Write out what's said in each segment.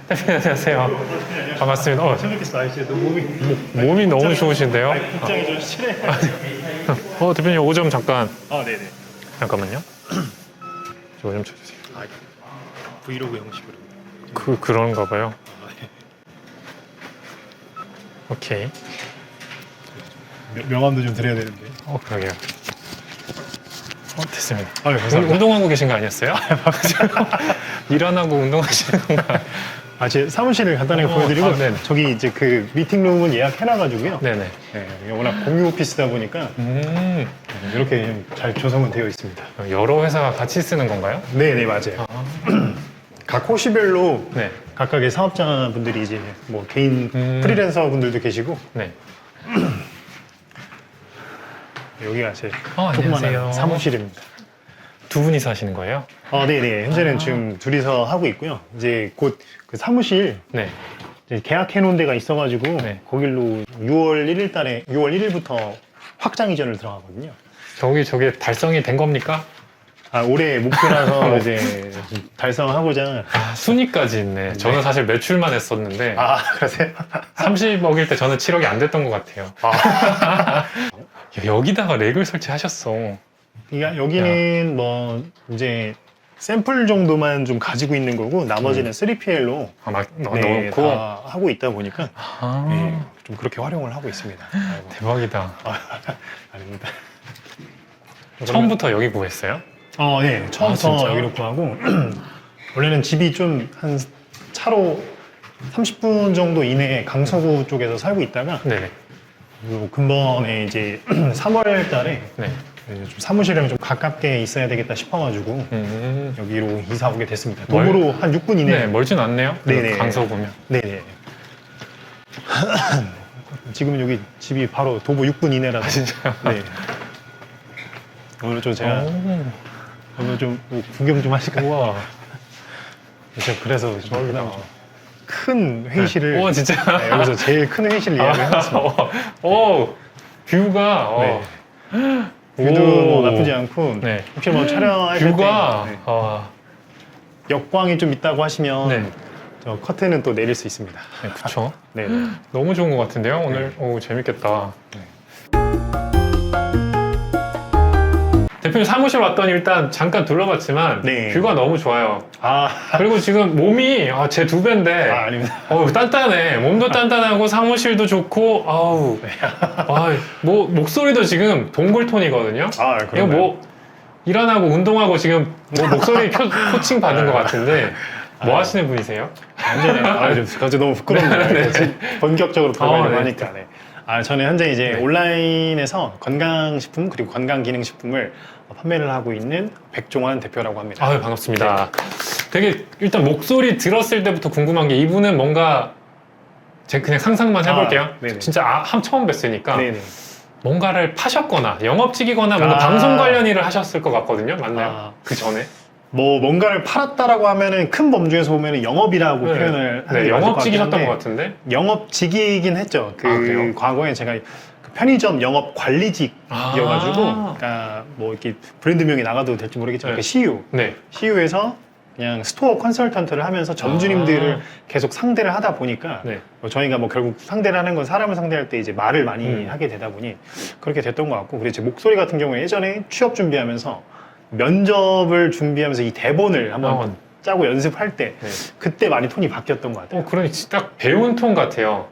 대표님 안녕하세요. 반갑습니다. 처음 뵙겠습니다. 이제 너무 몸이 너무 좋으신데요? 복장이 좀 실해. 대표님 5점 잠깐. 네네. 잠깐만요. 저 5점 쳐주세요. 브이로그 형식으로. 그런가 봐요. 오케이. 명함도 좀 드려야 되는데. 그러게요. 됐습니다. 감사합니다. 운동하고 계신 거 아니었어요? 일 안 하고 운동하시는 건가? 제 사무실을 간단하게 보여드리고 네네. 저기 이제 그 미팅룸은 예약해놔가지고요. 네네. 네, 워낙 공유 오피스다 보니까 이렇게 잘 조성은 되어 있습니다. 여러 회사가 같이 쓰는 건가요? 네네 맞아요. 각 호시별로 네. 각각의 사업자분들이 이제 뭐 개인 프리랜서 분들도 계시고 네. 여기가 제 안녕하세요. 조그마한 사무실입니다. 두 분이서 하시는 거예요? 네네. 현재는 지금 둘이서 하고 있고요. 이제 곧 그 사무실 네. 이제 계약해 놓은 데가 있어가지고 네. 거길로 6월 1일부터 확장 이전을 들어가거든요. 저게 달성이 된 겁니까? 올해 목표라서 이제 달성하고자. 순위까지 있네. 저는 사실 매출만 했었는데 그러세요? 30억일 때 저는 7억이 안 됐던 것 같아요. 여기다가 렉을 설치하셨어. 그러니까 여기는 뭐 이제 샘플 정도만 좀 가지고 있는 거고 나머지는 3PL로 넣어놓고. 다 하고 있다 보니까 좀 그렇게 활용을 하고 있습니다. 대박이다. 아닙니다. 처음부터 여기 구했어요? 네. 처음부터 진짜? 여기로 구하고 원래는 집이 좀 한 차로 30분 정도 이내에 강서구 쪽에서 살고 있다가 네네. 근본에 이제 3월 달에 네. 좀 사무실이랑 좀 가깝게 있어야 되겠다 싶어가지고 여기로 이사 오게 됐습니다. 도보로 한 6분 이내. 네, 멀진 않네요. 네네. 강서구면. 네네. 지금 여기 집이 바로 도보 6분 이내라서. 진짜요? 네. 오늘 좀 제가 오늘 좀 구경 좀 하실까요? 우와. 제가 그래서 좀 큰 회의실을 우와, 진짜. 여기서 제일 큰 회의실을 예약을 해놨습니다. 뷰가. 네. 뷰도 뭐 나쁘지 않고 네. 혹시 뭐 촬영하실 뷰가. 때 역광이 좀 있다고 하시면 네. 저 커튼은 또 내릴 수 있습니다. 네, 그쵸. 네. 너무 좋은 것 같은데요? 오늘, 재밌겠다. 네. 대표님 사무실 왔더니 일단 잠깐 둘러봤지만 네. 뷰가 너무 좋아요. 아, 그리고 지금 몸이 제 2배인데 아닙니다. 단단해. 몸도 단단하고 사무실도 좋고 뭐 목소리도 지금 동굴톤이거든요. 이거 그런가요? 뭐 일 안 하고 운동하고 지금 뭐 목소리 코칭 받은 것 같은데 뭐 하시는 분이세요? 완전히 갑자기 너무 부끄럽네요. 네. 본격적으로 들어가려고 네. 하니까. 네. 저는 현재 이제 네. 온라인에서 건강식품 그리고 건강기능식품을 판매를 하고 있는 백종원 대표라고 합니다. 반갑습니다. 되게 일단 목소리 들었을 때부터 궁금한 게 이분은 뭔가 제가 그냥 상상만 해볼게요. 네네. 진짜 처음 뵀으니까 네네. 뭔가를 파셨거나 영업직이거나 뭔가 방송 관련 일을 하셨을 것 같거든요. 맞나요? 그 전에? 뭐 뭔가를 팔았다라고 하면은 큰 범주에서 보면은 영업이라고 표현을 하는 게 맞을 것 같긴 영업직이셨던 한데 것 같은데? 영업직이긴 했죠. 그래요? 과거에 제가 그 편의점 영업 관리직이어가지고, 그러니까 뭐 이렇게 브랜드명이 나가도 될지 모르겠지만 네. 그 CU, 네. CU에서 그냥 스토어 컨설턴트를 하면서 점주님들을 계속 상대를 하다 보니까 네. 저희가 뭐 결국 상대를 하는 건 사람을 상대할 때 이제 말을 많이 하게 되다 보니 그렇게 됐던 것 같고, 그리고 제 목소리 같은 경우에 예전에 취업 준비하면서 면접을 준비하면서 이 대본을 한번 짜고 연습할 때 그때 많이 톤이 바뀌었던 것 같아요. 그러니 딱 배운 톤 같아요.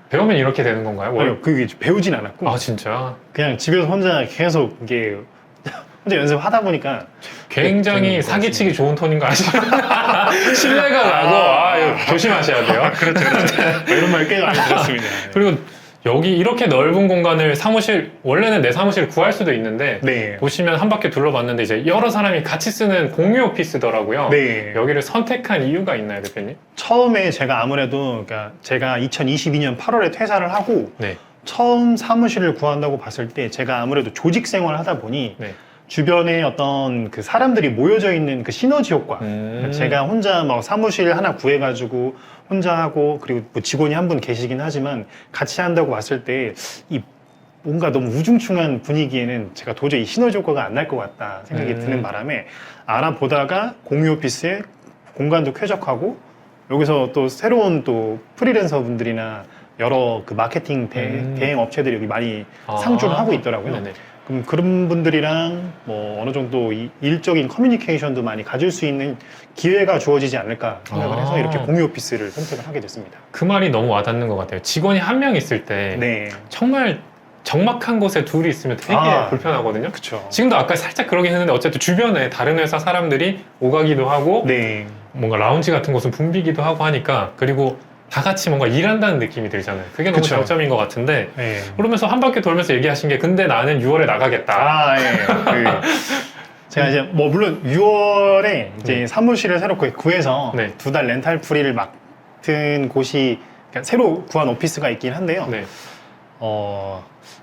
배우면 이렇게 되는 건가요? 아니요, 그게 배우진 않았고 진짜? 그냥 집에서 혼자 계속 이게 혼자 연습하다 보니까 굉장히 사기치기 좋은 톤인 거 아시죠? 신뢰가 나고 이거 조심하셔야 돼요. 그렇죠. 이런 말 꽤 많이 들었습니다. 그리고 여기 이렇게 넓은 공간을 원래는 내 사무실을 구할 수도 있는데 네. 보시면 한 바퀴 둘러봤는데 이제 여러 사람이 같이 쓰는 공유 오피스더라고요. 네. 여기를 선택한 이유가 있나요, 대표님? 처음에 제가 아무래도 그러니까 제가 2022년 8월에 퇴사를 하고 네. 처음 사무실을 구한다고 봤을 때 제가 아무래도 조직 생활을 하다 보니 네. 주변에 어떤 그 사람들이 모여져 있는 그 시너지 효과. 제가 혼자 막 사무실 하나 구해가지고 혼자 하고, 그리고 뭐 직원이 한 분 계시긴 하지만 같이 한다고 봤을 때 이 뭔가 너무 우중충한 분위기에는 제가 도저히 시너지 효과가 안 날 것 같다 생각이 드는 바람에 알아보다가 공유 오피스에 공간도 쾌적하고 여기서 또 새로운 또 프리랜서 분들이나 여러 그 마케팅 대행 업체들이 여기 많이 상주를 하고 있더라고요. 네네. 그럼 그런 분들이랑 뭐 어느 정도 일적인 커뮤니케이션도 많이 가질 수 있는 기회가 주어지지 않을까 생각을 해서 이렇게 공유 오피스를 선택을 하게 됐습니다. 그 말이 너무 와닿는 것 같아요. 직원이 한 명 있을 때 네, 정말 적막한 곳에 둘이 있으면 되게 불편하거든요. 그렇죠. 지금도 아까 살짝 그러긴 했는데 어쨌든 주변에 다른 회사 사람들이 오가기도 하고 네, 뭔가 라운지 같은 곳은 붐비기도 하고 하니까 그리고 다 같이 뭔가 일한다는 느낌이 들잖아요. 그게 너무 그쵸. 장점인 것 같은데 네. 그러면서 한 바퀴 돌면서 얘기하신 게 근데 나는 6월에 나가겠다. 아, 예. 제가 이제 뭐 물론 6월에 이제 사무실을 새로 구해서 네. 2달 렌탈 프리를 맡은 곳이 그러니까 새로 구한 오피스가 있긴 한데요. 네.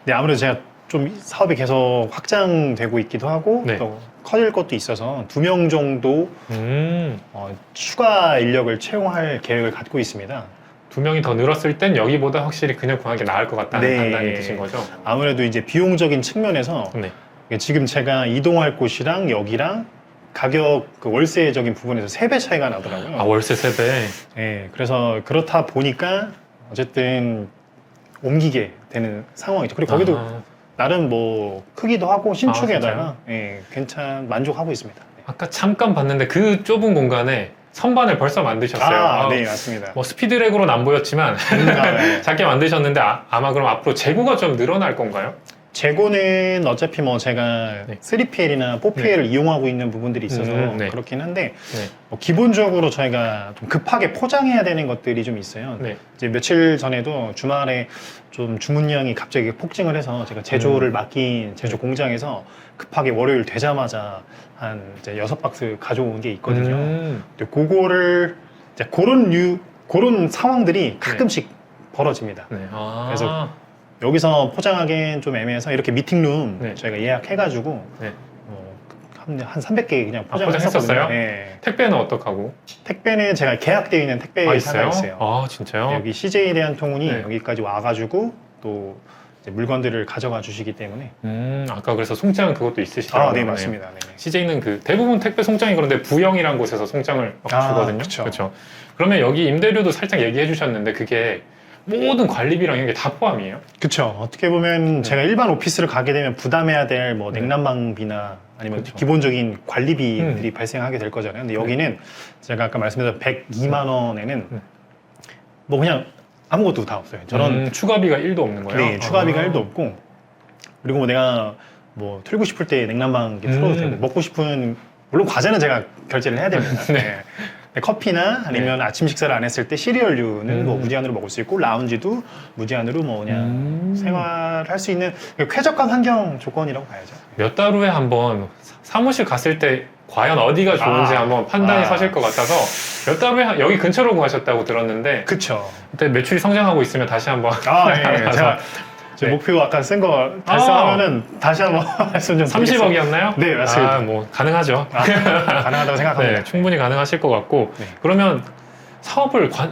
네, 아무래도 제가 좀 사업이 계속 확장되고 있기도 하고 네. 또 커질 것도 있어서 2명 정도 추가 인력을 채용할 계획을 갖고 있습니다. 2명이 더 늘었을 땐 여기보다 확실히 그냥 구하는 게 나을 것 같다는 네. 판단이 드신 거죠? 아무래도 이제 비용적인 측면에서 네. 지금 제가 이동할 곳이랑 여기랑 가격 그 월세적인 부분에서 3배 차이가 나더라고요. 아, 월세 3배. 네, 그래서 그렇다 보니까 어쨌든 옮기게 되는 상황이죠. 그리고 거기도 나름 뭐 크기도 하고 신축에다가 만족하고 있습니다. 네. 아까 잠깐 봤는데 그 좁은 공간에 선반을 벌써 만드셨어요. 네, 맞습니다. 뭐 스피드랙으로는 안 보였지만 네. 작게 만드셨는데 아마 그럼 앞으로 재고가 좀 늘어날 건가요? 재고는 어차피 뭐 제가 네. 3PL이나 4PL을 이용하고 있는 부분들이 있어서 네. 그렇긴 한데 네. 뭐 기본적으로 저희가 좀 급하게 포장해야 되는 것들이 좀 있어요. 네. 이제 며칠 전에도 주말에 좀 주문량이 갑자기 폭증을 해서 제가 제조를 맡긴 제조 공장에서 급하게 월요일 되자마자 한 이제 6박스 가져온 게 있거든요. 근데 그거를 이제 그런 상황들이 가끔씩 벌어집니다. 네. 그래서 여기서 포장하기엔 좀 애매해서 이렇게 미팅룸 네. 저희가 예약해가지고 네. 한 300개 그냥 포장했었어요? 포장했었거든요. 네. 택배는 어떡하고? 택배는 제가 계약되어 있는 택배사가 있어요. 아, 진짜요? 여기 CJ 대한통운이 네. 여기까지 와가지고 또 이제 물건들을 가져가 주시기 때문에. 아까 그래서 송장 그것도 있으시더라고요. 네, 맞습니다. 네. CJ는 그 대부분 택배 송장이 그런데 부영이라는 곳에서 송장을 막 주거든요. 그쵸. 그러면 여기 임대료도 살짝 얘기해 주셨는데 그게 모든 관리비랑 이런 게 다 포함이에요? 그쵸. 어떻게 보면 제가 일반 오피스를 가게 되면 부담해야 될 뭐 냉난방비나 아니면 그쵸. 기본적인 관리비들이 발생하게 될 거잖아요. 근데 여기는 제가 아까 말씀드린 102만 원에는 뭐 그냥 아무것도 다 없어요. 저런 추가비가 1도 없는 거예요? 네, 추가비가 1도 없고 그리고 뭐 내가 뭐 틀고 싶을 때 냉난방 틀어도 되고 먹고 싶은 물론 과자는 제가 결제를 해야 됩니다. 네. 네, 커피나 아니면 아침 식사를 안 했을 때 시리얼류는 뭐 무제한으로 먹을 수 있고 라운지도 무제한으로 뭐 그냥 생활할 수 있는 쾌적한 환경 조건이라고 봐야죠. 몇 달 후에 한번 사무실 갔을 때 과연 어디가 좋은지 한번 판단이 서실 것 같아서 몇 달 후에 여기 근처로 구하셨다고 들었는데 그쵸. 그때 매출이 성장하고 있으면 다시 한번 예. 제가 제 목표 아까 쓴 거 달성하면은 다시 한번 말씀 좀 드리겠습니다. 30억이었나요? 네, 맞습니다. 뭐 가능하죠. 가능하다고 생각합니다. 네, 충분히 가능하실 것 같고 네. 그러면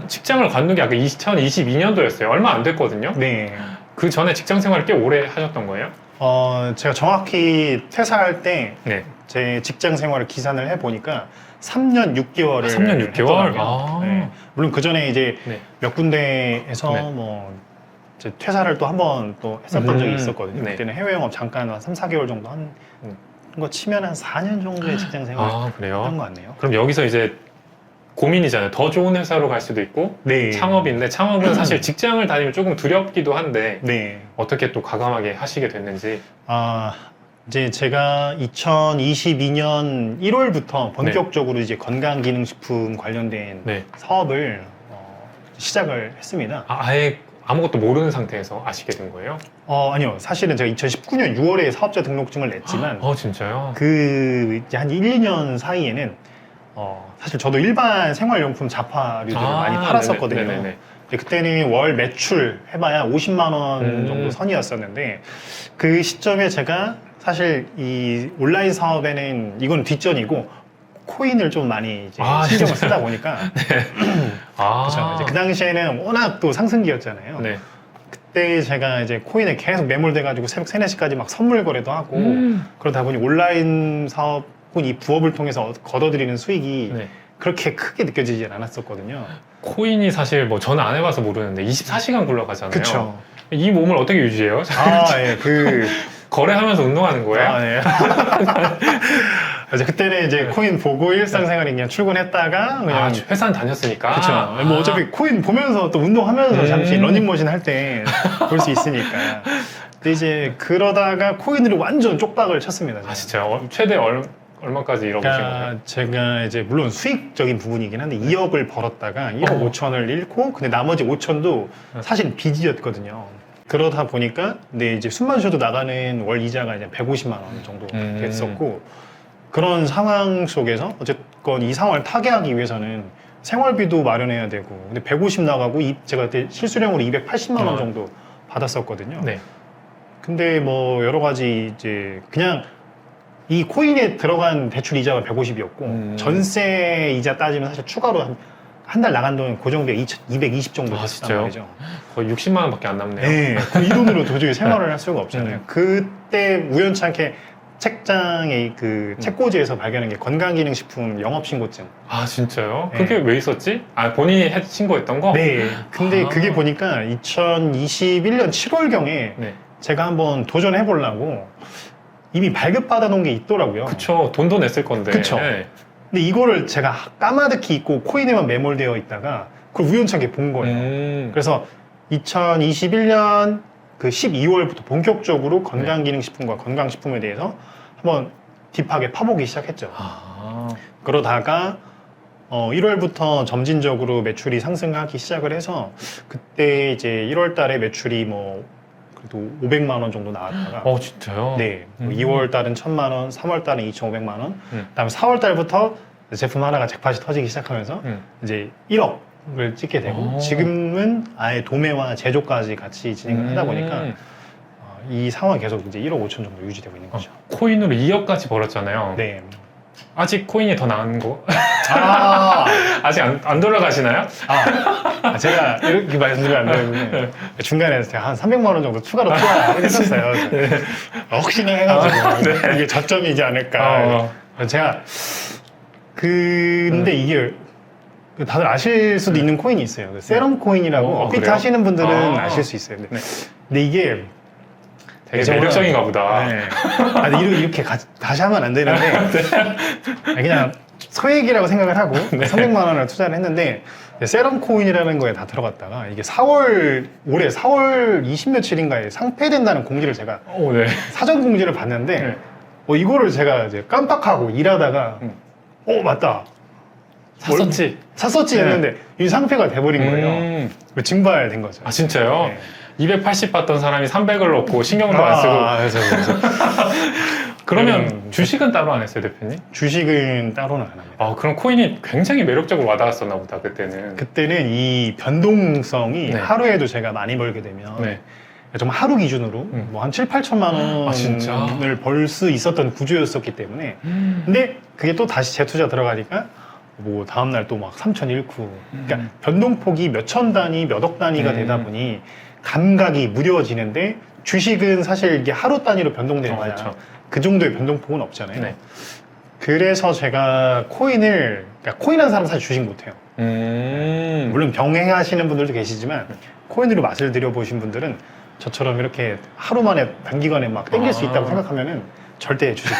직장을 관둔 게 아까 2022년도였어요. 얼마 안 됐거든요. 네. 그 전에 직장 생활을 꽤 오래 하셨던 거예요? 제가 정확히 퇴사할 때 네. 제 직장 생활을 기산을 해보니까 3년 6개월을 3년 6개월? 네. 물론 그 전에 이제 네. 몇 군데에서 네. 뭐 이제 퇴사를 또 한 번 또 했었던 적이 있었거든요. 네. 그때는 해외 영업 잠깐 한 3, 4개월 정도 한 거 치면 한 4년 정도의 직장 생활 그래요? 한 것 같네요. 그럼 여기서 이제 고민이잖아요. 더 좋은 회사로 갈 수도 있고 네. 창업인데 창업은 사실 직장을 다니면 조금 두렵기도 한데 네. 어떻게 또 과감하게 하시게 됐는지. 이제 제가 2022년 1월부터 본격적으로 이제 건강기능식품 관련된 네. 사업을 시작을 했습니다. 아예 아무것도 모르는 상태에서 아시게 된 거예요? 아니요. 사실은 제가 2019년 6월에 사업자 등록증을 냈지만 진짜요? 그 이제 한 1, 2년 사이에는 사실 저도 일반 생활용품 자파류들을 많이 팔았었거든요. 네네네. 근데 그때는 월 매출 해봐야 50만 원 정도 선이었었는데 그 시점에 제가 사실 이 온라인 사업에는 이건 뒷전이고 코인을 좀 많이 이제 신경을 쓰다 보니까 그렇죠. 이제 그 당시에는 워낙 또 상승기였잖아요. 네. 그때 제가 이제 코인에 계속 매몰돼가지고 새벽 3, 4시까지 막 선물 거래도 하고 그러다 보니 온라인 사업 혹은 이 부업을 통해서 거둬들이는 수익이 네. 그렇게 크게 느껴지지 않았었거든요. 코인이 사실 뭐 저는 안 해봐서 모르는데 24시간 굴러가잖아요. 그쵸. 이 몸을 어떻게 유지해요? 예, 거래하면서 운동하는 거예요? 네. 이제 그때는 이제 코인 보고 일상생활에 그냥 출근했다가 그냥 회사는 다녔으니까. 그쵸. 뭐 어차피 코인 보면서 또 운동하면서 잠시 러닝머신 할 때 볼 수 있으니까. 근데 이제 그러다가 코인으로 완전 쪽박을 쳤습니다. 제가. 진짜요? 최대 얼마까지 잃어보신 거예요? 그러니까 제가 이제 물론 수익적인 부분이긴 한데 2억을 벌었다가 1억 5천을 잃고 근데 나머지 5천도 사실 빚이었거든요. 그러다 보니까 근데 이제 숨만 쉬어도 나가는 월 이자가 이제 150만 원 정도 됐었고 그런 상황 속에서 어쨌건 이 상황을 타개하기 위해서는 생활비도 마련해야 되고 근데 150 나가고 제가 그때 실수령으로 280만 원 정도 받았었거든요. 네. 근데 뭐 여러 가지 이제 그냥 이 코인에 들어간 대출 이자가 150이었고 전세 이자 따지면 사실 추가로 한 달 나간 돈은 고정비가 220 정도 됐단 말이죠. 거의 60만 원밖에 안 남네요. 네, 이 돈으로 도저히 생활을 할 수가 없잖아요. 그때 우연찮게 책장에 그 책꽂이에서 발견한 게 건강기능식품 영업신고증. 아 진짜요? 네. 그게 왜 있었지? 본인이 신고했던 거? 네. 근데 그게 보니까 2021년 7월경에 네. 제가 한번 도전해 보려고 이미 발급받아 놓은 게 있더라고요. 그쵸. 돈도 냈을 건데. 그쵸. 네. 근데 이거를 제가 까마득히 잊고 코인에만 매몰되어 있다가 그걸 우연찮게 본 거예요. 그래서 2021년 그 12월부터 본격적으로 건강기능식품과 건강식품에 대해서 한번 딥하게 파보기 시작했죠. 그러다가 1월부터 점진적으로 매출이 상승하기 시작을 해서 그때 이제 1월 달에 매출이 뭐 그래도 500만 원 정도 나왔다가 진짜요? 네, 2월 달은 1000만 원, 3월 달은 2,500만 원, 그다음에 4월 달부터 제품 하나가 잭팟이 터지기 시작하면서 이제 1억을 찍게 되고 지금은 아예 도매와 제조까지 같이 진행을 하다 보니까 이 상황이 계속 이제 1억 5천 정도 유지되고 있는 거죠. 코인으로 2억까지 벌었잖아요. 네. 아직 코인이 더 나은 거? 아, 아직 안 돌아가시나요? 제가 이렇게 말씀드리면 안 되는데 중간에 제가 한 300만 원 정도 추가로 투자했었어요. 혹시나 해가지고 이게 저점이지 않을까. 제가 근데 이게 다들 아실 수도 있는 코인이 있어요. 그 세럼 코인이라고 업비트 그래요? 하시는 분들은 아실 수 있어요. 근데 이게 되게 매력적인가 보다. 네. 이렇게 다시 하면 안 되는데 그냥 소액이라고 생각을 하고 300만 원을 투자를 했는데 세럼 코인이라는 거에 다 들어갔다가 이게 올해 4월 20며칠인가에 상폐된다는 공지를 제가 네. 사전 공지를 봤는데 이거를 제가 이제 깜빡하고 일하다가 맞다 샀었지 했는데 이 상폐가 돼버린 거예요. 증발된 거죠. 진짜요? 네. 280 받던 사람이 300을 넣고 신경도 안 쓰고. 그래서. 그러면 주식은 따로 안 했어요, 대표님? 주식은 따로는 안 합니다. 그럼 코인이 굉장히 매력적으로 와닿았었나 보다, 그때는. 그때는 이 변동성이 네. 하루에도 제가 많이 벌게 되면 네. 정말 하루 기준으로 뭐 한 7, 8천만 진짜? 원을 벌 수 있었던 구조였었기 때문에 근데 그게 또 다시 재투자 들어가니까 뭐 다음날 또 막 3천 잃고 그러니까 변동폭이 몇천 단위, 몇 억 단위가 되다 보니 감각이 무뎌지는데 주식은 사실 이게 하루 단위로 변동되는 거야. 그렇죠. 그 정도의 변동폭은 없잖아요. 네. 그래서 제가 코인을 코인하는 사람 사실 주식 못해요. 물론 병행하시는 분들도 계시지만 코인으로 맛을 들여보신 분들은 저처럼 이렇게 하루 만에 단기간에 막 땡길 수 있다고 생각하면은 절대 주식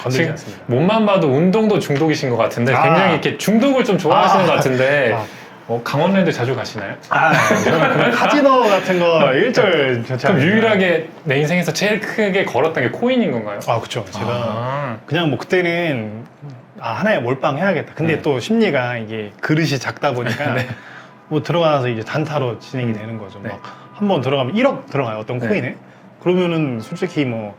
건들지 지금 않습니다. 몸만 봐도 운동도 중독이신 것 같은데 굉장히 이렇게 중독을 좀 좋아하시는 것 같은데 강원랜드 자주 가시나요? 저는 그냥 카지노 같은 거 일절 그럼 유일하게 내 인생에서 제일 크게 걸었던 게 코인인 건가요? 그렇죠. 제가 그냥 뭐 그때는 하나에 몰빵해야겠다. 근데 또 심리가 이게 그릇이 작다 보니까 뭐 들어가서 이제 단타로 진행이 되는 거죠. 막 한 번 들어가면 1억 들어가요. 어떤 코인에. 그러면은 솔직히 뭐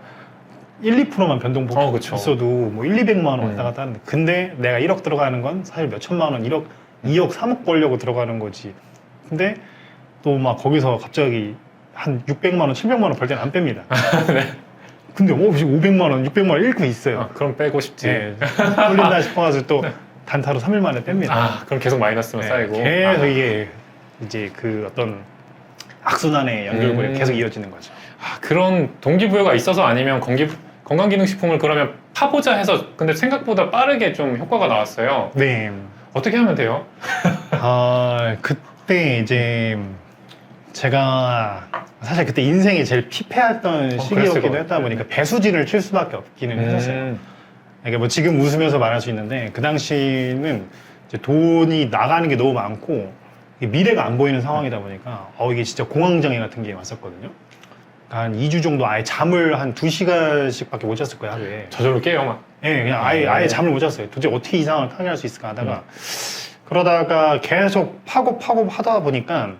1, 2%만 변동폭 그쵸. 있어도 뭐 1, 200만 원 왔다 갔다 하는데 근데 내가 1억 들어가는 건 사실 몇 천만 원, 1억, 2억, 3억 벌려고 들어가는 거지. 근데 또 막 거기서 갑자기 한 600만 원, 700만 원 벌 때는 안 뺍니다. 근데 500만 원, 600만 원 잃고 있어요. 그럼 빼고 싶지. 뚫린다 싶어가지고 또 단타로 3일 만에 뺍니다. 그럼 계속 마이너스만 쌓이고. 계속 이게 이제 그 어떤 악순환의 연결고리 계속 이어지는 거죠. 그런 동기부여가 있어서 아니면 건강기능식품을 그러면 파보자 해서 근데 생각보다 빠르게 좀 효과가 나왔어요. 네. 어떻게 하면 돼요? 그때 이제 제가 사실 그때 인생이 제일 피폐했던 그랬을 시기였기도 것 했다 같아요. 보니까 배수진을 칠 수밖에 없기는 했었어요. 이게 뭐 지금 웃으면서 말할 수 있는데 그 당시는 이제 돈이 나가는 게 너무 많고 이게 미래가 안 보이는 상황이다 보니까 이게 진짜 공황장애 같은 게 왔었거든요. 한 2주 정도 아예 잠을 한 2시간씩밖에 못 잤을 거예요, 하루에. 저절로 깨요 막. 예, 그냥 아예 잠을 못 잤어요. 도대체 어떻게 이 상황을 타개할 수 있을까 하다가 그러다가 계속 파고 하다 보니까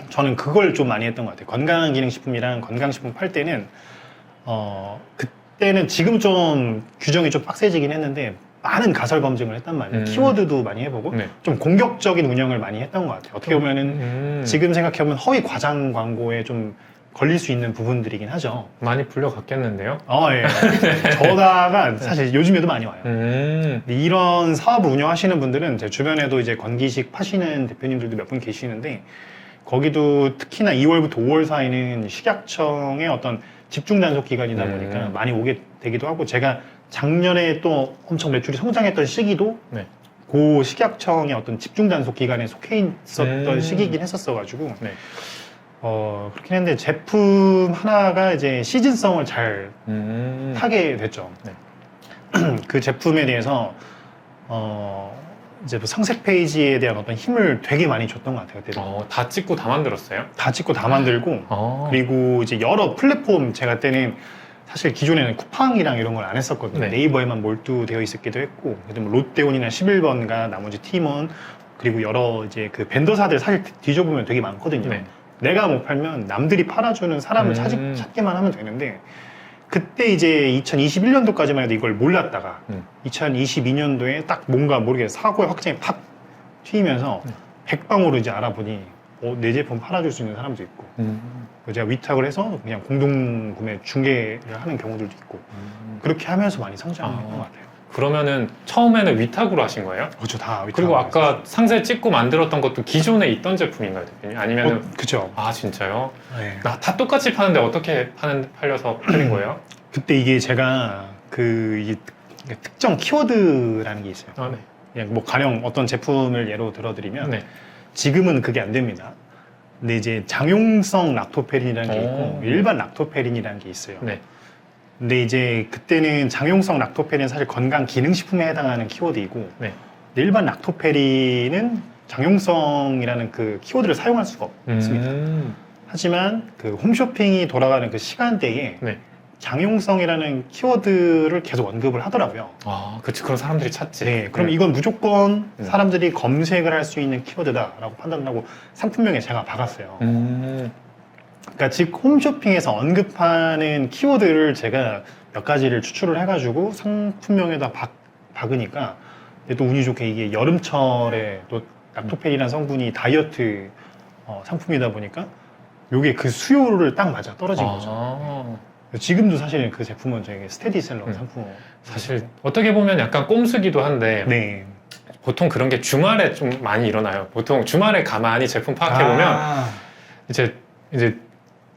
저는 그걸 좀 많이 했던 것 같아요. 건강기능식품이랑 건강식품 팔 때는 그때는 지금 좀 규정이 좀 빡세지긴 했는데 많은 가설 검증을 했단 말이에요. 키워드도 많이 해보고 네. 좀 공격적인 운영을 많이 했던 것 같아요. 어떻게 보면은 지금 생각해보면 허위 과장 광고에 좀 걸릴 수 있는 부분들이긴 하죠. 많이 불려갔겠는데요? 예. 저다가 사실 요즘에도 많이 와요. 음. 근데 이런 사업을 운영하시는 분들은 제 주변에도 이제 건기식 파시는 대표님들도 몇 분 계시는데 거기도 특히나 2월부터 5월 사이는 식약청의 어떤 집중 단속 기간이다 보니까 많이 오게 되기도 하고 제가 작년에 또 엄청 매출이 성장했던 시기도 네. 그 식약청의 어떤 집중 단속 기간에 속해 있었던 시기이긴 했었어가지고 네. 그렇긴 했는데 제품 하나가 이제 시즌성을 잘 타게 됐죠. 네. 그 제품에 대해서 이제 뭐 상세 페이지에 대한 어떤 힘을 되게 많이 줬던 것 같아요. 그때 다 찍고 다 만들었어요? 다 찍고 다 만들고 그리고 이제 여러 플랫폼 제가 때는 사실 기존에는 쿠팡이랑 이런 걸 안 했었거든요. 네. 네이버에만 몰두되어 있었기도 했고 그래도 뭐 롯데온이나 11번가 나머지 팀원 그리고 여러 이제 그 벤더사들 사실 뒤져보면 되게 많거든요. 네. 내가 못 팔면 남들이 팔아주는 사람을 찾기만 하면 되는데 그때 이제 2021년도까지만 해도 이걸 몰랐다가 2022년도에 딱 뭔가 모르게 사고의 확장이 팍 튀면서 백방으로 이제 알아보니 내 제품 팔아줄 수 있는 사람도 있고 제가 위탁을 해서 그냥 공동 구매 중개를 하는 경우들도 있고 그렇게 하면서 많이 성장했던 것 같아요. 그러면은 처음에는 위탁으로 하신 거예요? 그렇죠, 다 위탁. 그리고 아까 상세 찍고 만들었던 것도 기존에 있던 제품인가요, 대표님? 아니면은 그렇죠. 진짜요? 네. 다 똑같이 파는데 어떻게 팔려서 팔린 거예요? 그때 이게 제가 이게 특정 키워드라는 게 있어요. 네. 그냥 뭐 가령 어떤 제품을 예로 들어드리면 네. 지금은 그게 안 됩니다. 근데 이제 장용성 락토페린이라는 게 있고 일반 락토페린이라는 게 있어요. 네. 근데 이제 그때는 장용성 락토페린은 사실 건강 기능식품에 해당하는 키워드이고 네. 일반 락토페린은 장용성이라는 그 키워드를 사용할 수가 없습니다. 하지만 그 홈쇼핑이 돌아가는 그 시간대에 네. 장용성이라는 키워드를 계속 언급을 하더라고요. 그치. 그럼 사람들이 찾지. 네, 그럼 이건 무조건 사람들이 검색을 할 수 있는 키워드다라고 판단을 하고 상품명에 제가 박았어요. 그러니까 즉 홈쇼핑에서 언급하는 키워드를 제가 몇 가지를 추출을 해가지고 상품명에다 박으니까 또 운이 좋게 이게 여름철에 또 락토페린이라는 성분이 다이어트 상품이다 보니까 요게 그 수요를 딱 맞아 떨어진 거죠. 지금도 사실 그 제품은 저희 스테디셀러 상품. 사실 어떻게 보면 약간 꼼수기도 한데 네. 보통 그런 게 주말에 좀 많이 일어나요. 보통 주말에 가만히 제품 파악해보면 이제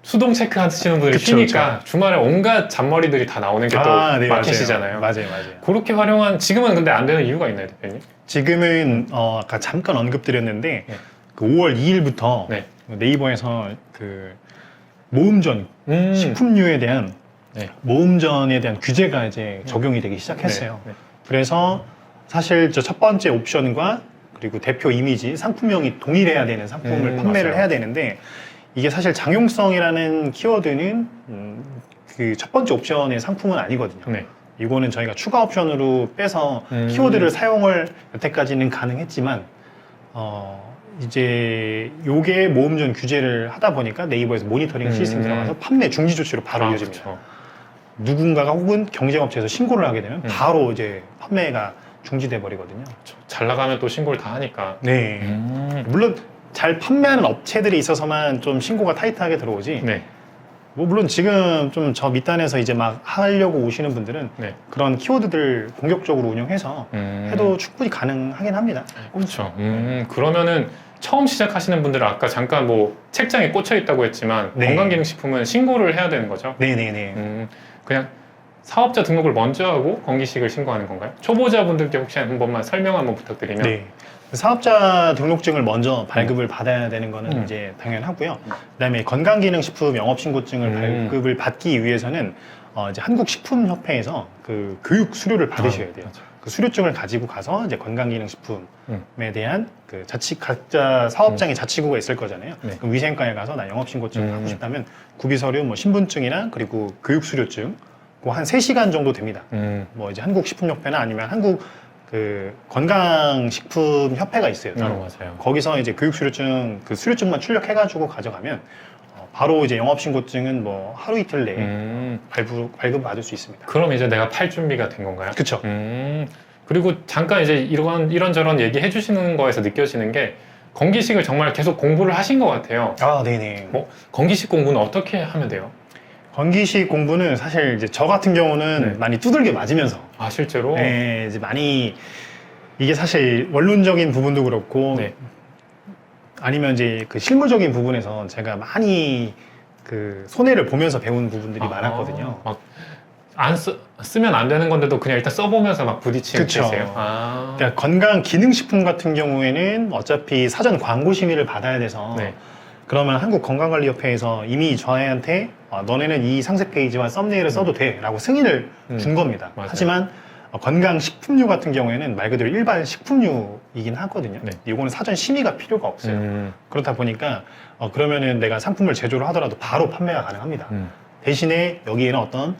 수동 체크 하시는 분들이 그쵸, 쉬니까 주말에 온갖 잔머리들이 다 나오는 게 또 네, 마켓이잖아요. 맞아요. 그렇게 활용한 지금은 근데 안 되는 이유가 있나요, 대표님? 지금은 아까 잠깐 언급드렸는데 네. 그 5월 2일부터 네. 네이버에서 그 모음전 식품류에 대한 네. 모음전에 대한 규제가 이제 적용이 되기 시작했어요. 네. 그래서 사실 저 첫 번째 옵션과 그리고 대표 이미지 상품명이 동일해야 되는 상품을 판매를 맞아요. 해야 되는데 이게 사실 장용성이라는 키워드는 그 첫 번째 옵션의 상품은 아니거든요. 네. 이거는 저희가 추가 옵션으로 빼서 키워드를 사용을 여태까지는 가능했지만 이제 요게 모음전 규제를 하다 보니까 네이버에서 모니터링 시스템 들어가서 판매 중지 조치로 바로 이어집니다. 그렇죠. 누군가가 혹은 경쟁업체에서 신고를 하게 되면 바로 이제 판매가 중지돼 버리거든요. 잘 나가면 또 신고를 다 하니까. 네. 물론 잘 판매하는 업체들이 있어서만 좀 신고가 타이트하게 들어오지. 네. 뭐 물론 지금 좀 저 밑단에서 이제 막 하려고 오시는 분들은 네. 그런 키워드들 공격적으로 운영해서 해도 충분히 가능하긴 합니다. 그렇죠. 그러면은 처음 시작하시는 분들은 아까 잠깐 뭐 책장에 꽂혀 있다고 했지만 네. 건강기능식품은 신고를 해야 되는 거죠? 네네네. 그냥 사업자 등록을 먼저 하고 건기식을 신고하는 건가요? 초보자분들께 혹시 한 번만 설명 한번 부탁드리면. 네. 사업자 등록증을 먼저 발급을 받아야 되는 거는 이제 당연하고요. 그다음에 건강기능식품 영업신고증을 발급을 받기 위해서는 이제 한국식품협회에서 그 교육 수료를 받으셔야 돼요. 그 수료증을 가지고 가서 이제 건강기능식품에 대한 그 각자 사업장에 자치구가 있을 거잖아요. 네. 그럼 위생과에 가서 나 영업신고증 하고 싶다면 구비서류, 뭐 신분증이나 그리고 교육수료증 그 한 3시간 정도 됩니다. 뭐 이제 한국식품협회나 아니면 한국 그 건강식품협회가 있어요. 따로. 맞아요. 거기서 이제 교육수료증 그 수료증만 출력해가지고 가져가면 바로 이제 영업신고증은 뭐 하루 이틀 내에 발급 받을 수 있습니다. 그럼 이제 내가 팔 준비가 된 건가요? 그렇죠. 그리고 잠깐 이제 이런저런 얘기해 주시는 거에서 느껴지는 게 건기식을 정말 계속 공부를 하신 것 같아요. 아, 네네. 건기식 공부는 어떻게 하면 돼요? 건기식 공부는 사실 이제 저 같은 경우는 네. 많이 두들겨 맞으면서 아, 실제로? 네, 이제 많이 이게 사실 원론적인 부분도 그렇고 네. 아니면 이제 그 실무적인 부분에서 제가 많이 그 손해를 보면서 배운 부분들이 많았거든요. 막 쓰면 안 되는 건데도 그냥 일단 써보면서 막 부딪히는 그쵸. 케이스예요. 그러니까 건강기능식품 같은 경우에는 어차피 사전 광고 심의를 받아야 돼서 네. 그러면 한국건강관리협회에서 이미 저희한테 너네는 이 상세 페이지와 썸네일을 써도 돼 라고 승인을 준 겁니다. 맞아요. 하지만 건강식품류 같은 경우에는 말 그대로 일반 식품류이긴 하거든요. 네. 이거는 사전 심의가 필요가 없어요. 그렇다 보니까 그러면은 내가 상품을 제조를 하더라도 바로 판매가 가능합니다. 대신에 여기에는 어떤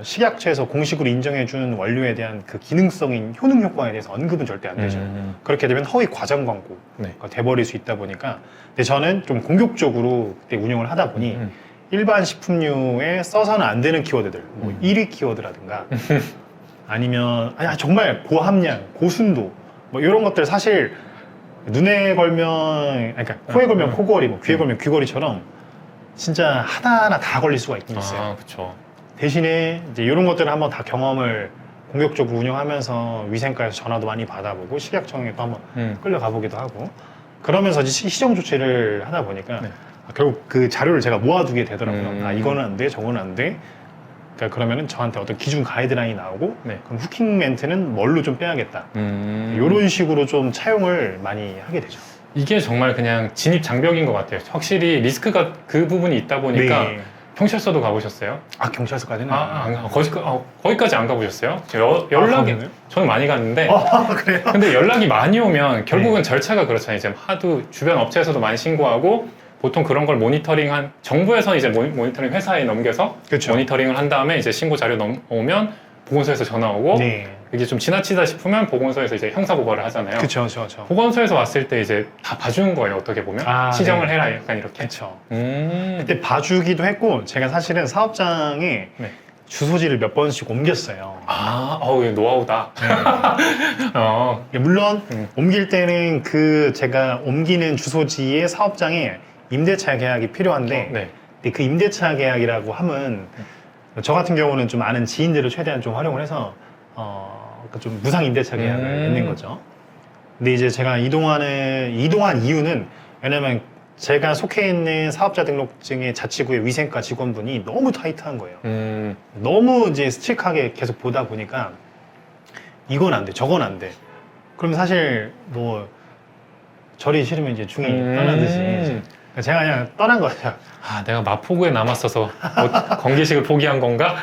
식약처에서 공식으로 인정해준 원료에 대한 그 기능성인 효능 효과에 대해서 언급은 절대 안 되죠. 그렇게 되면 허위 과장 광고가 네. 돼버릴 수 있다 보니까 근데 저는 좀 공격적으로 그때 운영을 하다 보니 일반 식품류에 써서는 안 되는 키워드들 뭐 1위 키워드라든가 아니면 정말 고함량, 고순도 뭐 이런 것들 사실 눈에 걸면 그러니까 코에 걸면 코걸이, 뭐 귀에 걸면 귀걸이처럼 진짜 하나하나 다 걸릴 수가 있긴 있어요. 아, 그렇죠. 대신에 이제 이런 것들을 한번 다 경험을 공격적으로 운영하면서 위생과에서 전화도 많이 받아보고 식약청에도 한번 끌려가 보기도 하고 그러면서 이제 시정 조치를 하다 보니까 네. 결국 그 자료를 제가 모아두게 되더라고요. 이거는 안 돼, 저거는 안 돼. 그러니까 그러면은 저한테 어떤 기준 가이드라인이 나오고 네. 그럼 후킹 멘트는 뭘로 좀 빼야겠다. 이런 식으로 좀 차용을 많이 하게 되죠. 이게 정말 그냥 진입 장벽인 것 같아요. 확실히 리스크가 그 부분이 있다 보니까 네. 경찰서도 가보셨어요? 경찰서까지는 거기까지 안 가보셨어요? 연락이 가보셨나요? 저는 많이 갔는데 그래요? 근데 연락이 많이 오면 결국은 절차가 그렇잖아요. 이제 하도 주변 업체에서도 많이 신고하고 보통 그런 걸 모니터링한 정부에서 이제 모니터링 회사에 넘겨서 그쵸. 모니터링을 한 다음에 이제 신고 자료 오면 보건소에서 전화 오고 네. 이게 좀 지나치다 싶으면 보건소에서 이제 형사 고발을 하잖아요. 그쵸. 보건소에서 왔을 때 이제 다 봐주는 거예요. 어떻게 보면 시정을 네. 해라 약간 이렇게. 그쵸. 음. 그때 봐주기도 했고 제가 사실은 사업장에 네. 주소지를 몇 번씩 옮겼어요. 이거 노하우다. 물론 옮길 때는 그 제가 옮기는 주소지의 사업장에 임대차 계약이 필요한데 네. 근데 그 임대차 계약이라고 함은 저 같은 경우는 좀 아는 지인들을 최대한 좀 활용을 해서 좀 무상 임대차 계약을 했는 거죠. 근데 이제 제가 이동한 이유는 왜냐면 제가 속해 있는 사업자 등록증의 자치구의 위생과 직원분이 너무 타이트한 거예요. 너무 이제 스트릭하게 계속 보다 보니까 이건 안 돼, 저건 안 돼. 그러면 사실 뭐 절이 싫으면 이제 중이 떠나듯이 제가 그냥 떠난 거죠. 내가 마포구에 남았어서 건기식을 포기한 건가?